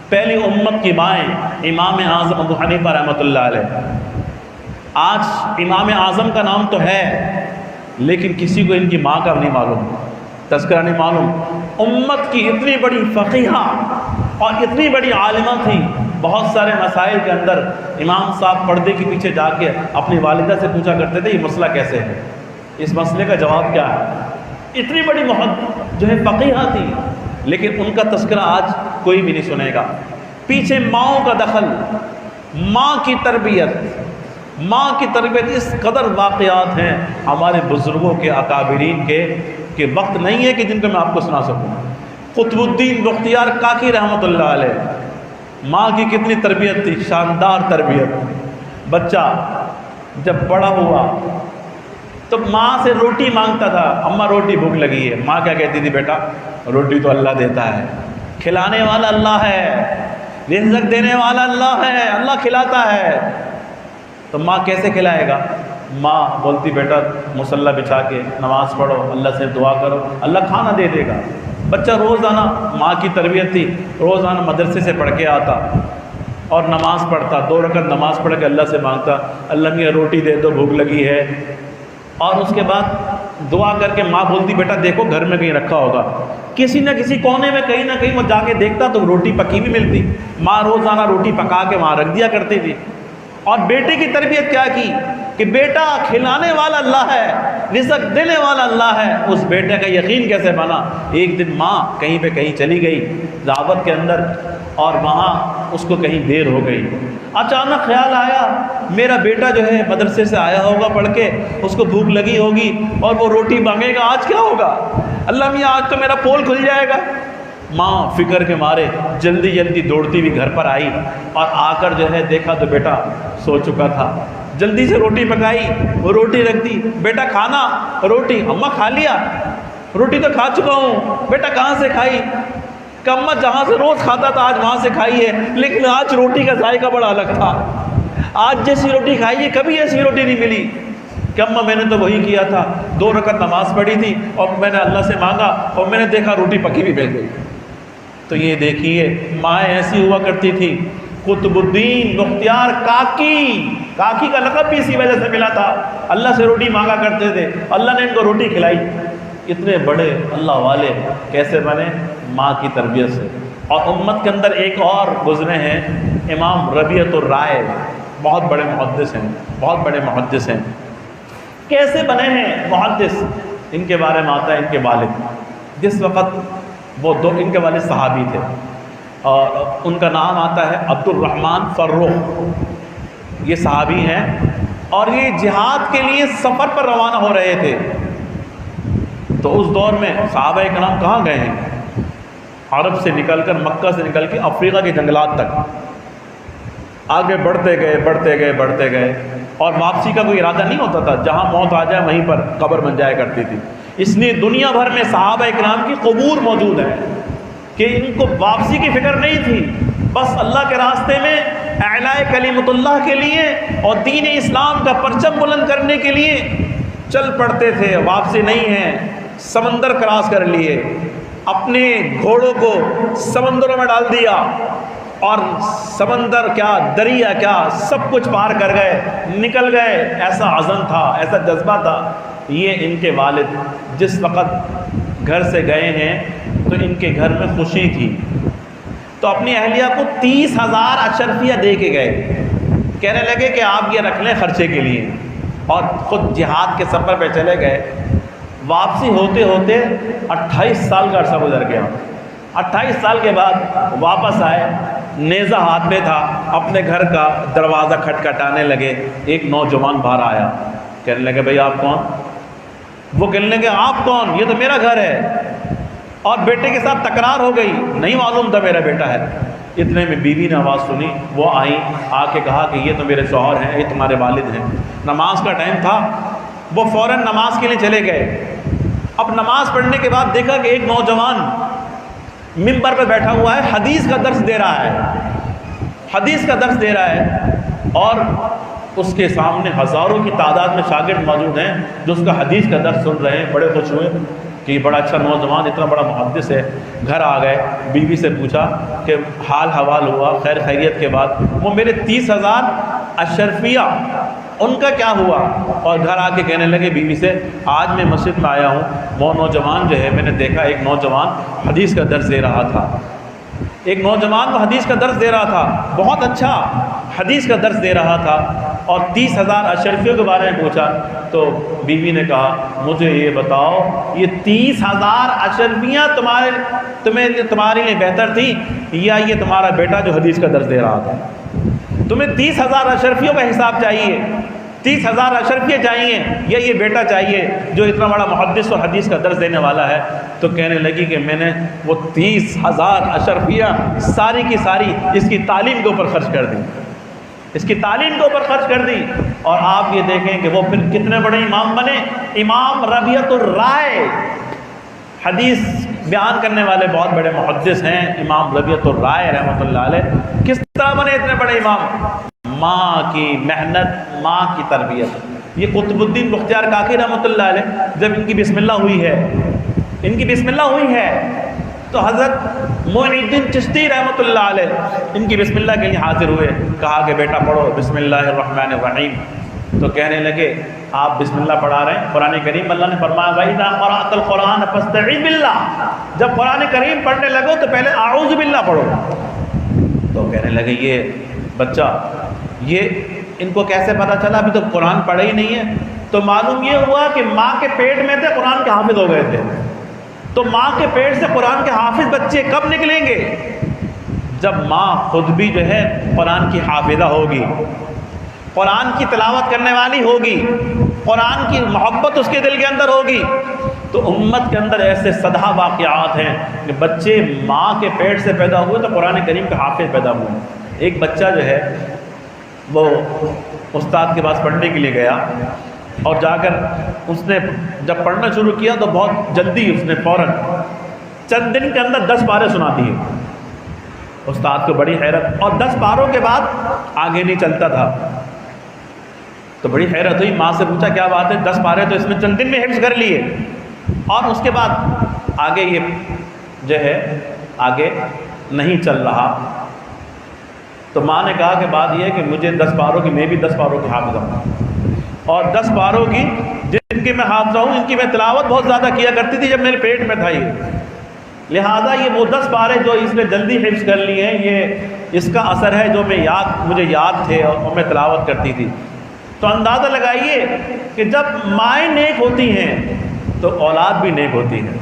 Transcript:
پہلی امت کی مائیں امام اعظم ابو حنیفہ رحمۃ اللہ علیہ۔ آج امام اعظم کا نام تو ہے لیکن کسی کو ان کی ماں کا نہیں معلوم، تذکرہ نہیں معلوم۔ امت کی اتنی بڑی فقیہہ اور اتنی بڑی عالمہ تھی، بہت سارے مسائل کے اندر امام صاحب پردے کے پیچھے جا کے اپنی والدہ سے پوچھا کرتے تھے یہ مسئلہ کیسے ہے، اس مسئلے کا جواب کیا ہے۔ اتنی بڑی جو ہے فقیہہ تھی، لیکن ان کا تذکرہ آج کوئی بھی نہیں سنے گا۔ پیچھے ماؤں کا دخل، ماں کی تربیت اس قدر واقعات ہیں ہمارے بزرگوں کے اکابرین کے کہ وقت نہیں ہے کہ جن کو میں آپ کو سنا سکوں۔ قطب الدین بختیار کاکی رحمۃ اللہ علیہ، ماں کی کتنی تربیت تھی، شاندار تربیت۔ بچہ جب بڑا ہوا تو ماں سے روٹی مانگتا تھا، اماں روٹی بھوک لگی ہے، ماں کیا کہتی تھی، بیٹا روٹی تو اللہ دیتا ہے، کھلانے والا اللہ ہے، رزق دینے والا اللہ ہے، اللہ کھلاتا ہے۔ تو ماں کیسے کھلائے گا؟ ماں بولتی بیٹا مصلی بچھا کے نماز پڑھو، اللہ سے دعا کرو، اللہ کھانا دے دے گا۔ بچہ روزانہ، ماں کی تربیت تھی، روزانہ مدرسے سے پڑھ کے آتا اور نماز پڑھتا، 2 رکعت نماز پڑھ کے اللہ سے مانگتا، اللہ میاں روٹی دے دو بھوک لگی ہے۔ اور اس کے بعد دعا کر کے ماں بولتی بیٹا دیکھو گھر میں کہیں رکھا ہوگا، کسی نہ کسی کونے میں کہیں نہ کہیں وہ جا کے دیکھتا تو روٹی پکی بھی ملتی۔ ماں روزانہ روٹی پکا کے وہاں رکھ دیا کرتی تھی۔ اور بیٹے کی تربیت کیا کی کہ بیٹا کھلانے والا اللہ ہے، رزق دینے والا اللہ ہے۔ اس بیٹے کا یقین کیسے بنا؟ ایک دن ماں کہیں پہ کہیں چلی گئی دعوت کے اندر، اور وہاں اس کو کہیں دیر ہو گئی۔ اچانک خیال آیا میرا بیٹا جو ہے مدرسے سے آیا ہوگا پڑھ کے، اس کو بھوک لگی ہوگی اور وہ روٹی مانگے گا، آج کیا ہوگا؟ اللہ میاں آج تو میرا پول کھل جائے گا۔ ماں فکر کے مارے جلدی جلدی دوڑتی ہوئی گھر پر آئی اور آ کر جو ہے دیکھا تو بیٹا سو چکا تھا۔ جلدی سے روٹی پکائی، وہ روٹی رکھ دی، بیٹا کھانا روٹی، اماں کھا لیا، روٹی تو کھا چکا ہوں، بیٹا کہاں سے کھائی؟ کہ اماں جہاں سے روز کھاتا تھا آج وہاں سے کھائی ہے، لیکن آج روٹی کا ذائقہ بڑا الگ تھا، آج جیسی روٹی کھائی ہے کبھی ایسی روٹی نہیں ملی۔ کہ اماں میں نے تو وہی کیا تھا، 2 رکعت نماز پڑھی تھی اور میں نے اللہ سے مانگا اور میں نے دیکھا روٹی پکی بھی مل گئی۔ تو یہ دیکھیے مائیں ایسی ہوا کرتی تھی۔ قطب الدین بختیار کاکی کا لقب بھی اسی وجہ سے ملا تھا، اللہ سے روٹی مانگا کرتے تھے، اللہ نے ان کو روٹی کھلائی۔ اتنے بڑے اللہ والے کیسے بنے؟ ماں کی تربیت سے۔ اور امت کے اندر ایک اور گزرے ہیں امام ربیعۃ الرائے، بہت بڑے محدث ہیں۔ کیسے بنے ہیں محدث؟ ان کے بارے میں آتا ہے ان کے والد، جس وقت وہ ان کے والد صحابی تھے اور ان کا نام آتا ہے عبد الرحمن فرخ، یہ صحابی ہیں اور یہ جہاد کے لیے سفر پر روانہ ہو رہے تھے۔ تو اس دور میں صحابہ کرام کہاں گئے ہیں؟ عرب سے نکل کر، مکہ سے نکل کے افریقہ کے جنگلات تک آگے بڑھتے گئے اور واپسی کا کوئی ارادہ نہیں ہوتا تھا، جہاں موت آ جائے وہیں پر قبر بن جایا کرتی تھی۔ اس لیے دنیا بھر میں صحابہ اکرام کی قبور موجود ہے کہ ان کو واپسی کی فکر نہیں تھی، بس اللہ کے راستے میں اعلاء کلمت اللہ کے لیے اور دین اسلام کا پرچم بلند کرنے کے لیے چل پڑتے تھے، واپسی نہیں ہے۔ سمندر کراس کر لیے، اپنے گھوڑوں کو سمندروں میں ڈال دیا اور سمندر کیا دریا کیا سب کچھ پار کر گئے، نکل گئے۔ ایسا عزم تھا، ایسا جذبہ تھا۔ یہ ان کے والد جس وقت گھر سے گئے ہیں تو ان کے گھر میں خوشی تھی، تو اپنی اہلیہ کو 30,000 اشرفیہ دے کے گئے، کہنے لگے کہ آپ یہ رکھ لیں خرچے کے لیے، اور خود جہاد کے سفر پہ چلے گئے۔ واپسی ہوتے ہوتے 28 سال کا عرصہ گزر گیا۔ 28 سال کے بعد واپس آئے، نیزہ ہاتھ میں تھا، اپنے گھر کا دروازہ کھٹکھٹانے لگے۔ ایک نوجوان باہر آیا، کہنے لگے بھئی آپ کون؟ وہ کہنے لگے آپ کون؟ یہ تو میرا گھر ہے۔ اور بیٹے کے ساتھ تکرار ہو گئی، نہیں معلوم تھا میرا بیٹا ہے۔ اتنے میں بیوی نے آواز سنی، وہ آئیں، آ کے کہا کہ یہ تو میرے شوہر ہیں، یہ تمہارے والد ہیں۔ نماز کا ٹائم تھا، وہ فوراً نماز کے لیے چلے گئے۔ اب نماز پڑھنے کے بعد دیکھا کہ ایک نوجوان منبر پہ بیٹھا ہوا ہے، حدیث کا درس دے رہا ہے، اور اس کے سامنے ہزاروں کی تعداد میں شاگرد موجود ہیں جو اس کا حدیث کا درس سن رہے ہیں، بڑے خوش ہوئے۔ کہ یہ بڑا اچھا نوجوان اتنا بڑا محدث ہے. گھر آ گئے, بیوی سے پوچھا کہ حال حوال ہوا, خیر خیریت کے بعد وہ میرے 30,000 اشرفیہ ان کا کیا ہوا. اور گھر آ کے کہنے لگے بیوی سے, آج میں مسجد میں آیا ہوں, وہ نوجوان جو ہے میں نے دیکھا ایک نوجوان حدیث کا درس دے رہا تھا, ایک نوجوان کو حدیث کا درس دے رہا تھا, بہت اچھا حدیث کا درس دے رہا تھا, اور 30,000 اشرفیوں کے بارے میں پوچھا. تو بیوی نے کہا مجھے یہ بتاؤ, یہ 30,000 اشرفیاں تمہارے لیے بہتر تھی یا یہ تمہارا بیٹا جو حدیث کا درس دے رہا تھا؟ تمہیں 30,000 اشرفیوں کا حساب چاہیے, 30,000 اشرفیہ چاہیے, یا یہ بیٹا چاہیے جو اتنا بڑا محدث اور حدیث کا درس دینے والا ہے؟ تو کہنے لگی کہ میں نے وہ 30,000 اشرفیہ ساری کی ساری اس کی تعلیم کے اوپر خرچ کر دی, اس کی تعلیم کے اوپر خرچ کر دی. اور آپ یہ دیکھیں کہ وہ پھر کتنے بڑے امام بنے. امام ربیعۃ الرائے, حدیث بیان کرنے والے بہت بڑے محدث ہیں امام ربیعۃ الرائے رحمۃ اللہ علیہ. کس طرح بنے اتنے بڑے امام؟ ماں کی محنت, ماں کی تربیت. یہ قطب الدین بختیار کاکی رحمۃ اللہ علیہ جب ان کی بسم اللہ ہوئی ہے, ان کی بسم اللہ ہوئی ہے, تو حضرت معین الدین چشتی رحمۃ اللہ علیہ ان کی بسم اللہ کے لیے حاضر ہوئے. کہا کہ بیٹا پڑھو بسم اللہ الرحمن الرحیم. تو کہنے لگے آپ بسم اللہ پڑھا رہے ہیں, قرآن کریم اللہ نے فرمایا وَإِذَا قَرَأْتَ الْقُرْآنَ فَاسْتَعِذْ بِاللَّهِ, جب قرآن کریم پڑھنے لگو تو پہلے اعوذ باللہ پڑھو. تو کہنے لگے یہ بچہ, یہ ان کو کیسے پتہ چلا؟ ابھی تو قرآن پڑھا ہی نہیں ہے. تو معلوم یہ ہوا کہ ماں کے پیٹ میں تھے, قرآن کے حافظ ہو گئے تھے. تو ماں کے پیٹ سے قرآن کے حافظ بچے کب نکلیں گے؟ جب ماں خود بھی جو ہے قرآن کی حافظہ ہوگی, قرآن کی تلاوت کرنے والی ہوگی, قرآن کی محبت اس کے دل کے اندر ہوگی. تو امت کے اندر ایسے صدہ واقعات ہیں کہ بچے ماں کے پیٹ سے پیدا ہوئے تو قرآن کریم کے حافظ پیدا ہوئے. ایک بچہ جو ہے وہ استاد کے پاس پڑھنے کے لیے گیا, اور جا کر اس نے جب پڑھنا شروع کیا تو بہت جلدی اس نے فوراً چند دن کے اندر 10 پارے سنا دیے. استاد کو بڑی حیرت, اور 10 پاروں کے بعد آگے نہیں چلتا تھا. تو بڑی حیرت ہوئی, ماں سے پوچھا کیا بات ہے؟ 10 پارے تو اس میں چند دن میں حفظ کر لیے, اور اس کے بعد آگے یہ جو ہے آگے نہیں چل رہا. تو ماں نے کہا کہ بات یہ ہے کہ مجھے 10 پاروں کی, میں بھی 10 پاروں کی حافظ ہوں, اور 10 پاروں کی جن کی میں حافظ ہوں ان کی میں تلاوت بہت زیادہ کیا کرتی تھی جب میرے پیٹ میں تھا. یہ لہٰذا یہ وہ 10 پارے جو اس نے جلدی حفظ کر لیے ہیں, یہ اس کا اثر ہے جو مجھے یاد تھے اور میں تلاوت کرتی تھی. تو اندازہ لگائیے کہ جب مائیں نیک ہوتی ہیں تو اولاد بھی نیک ہوتی ہے.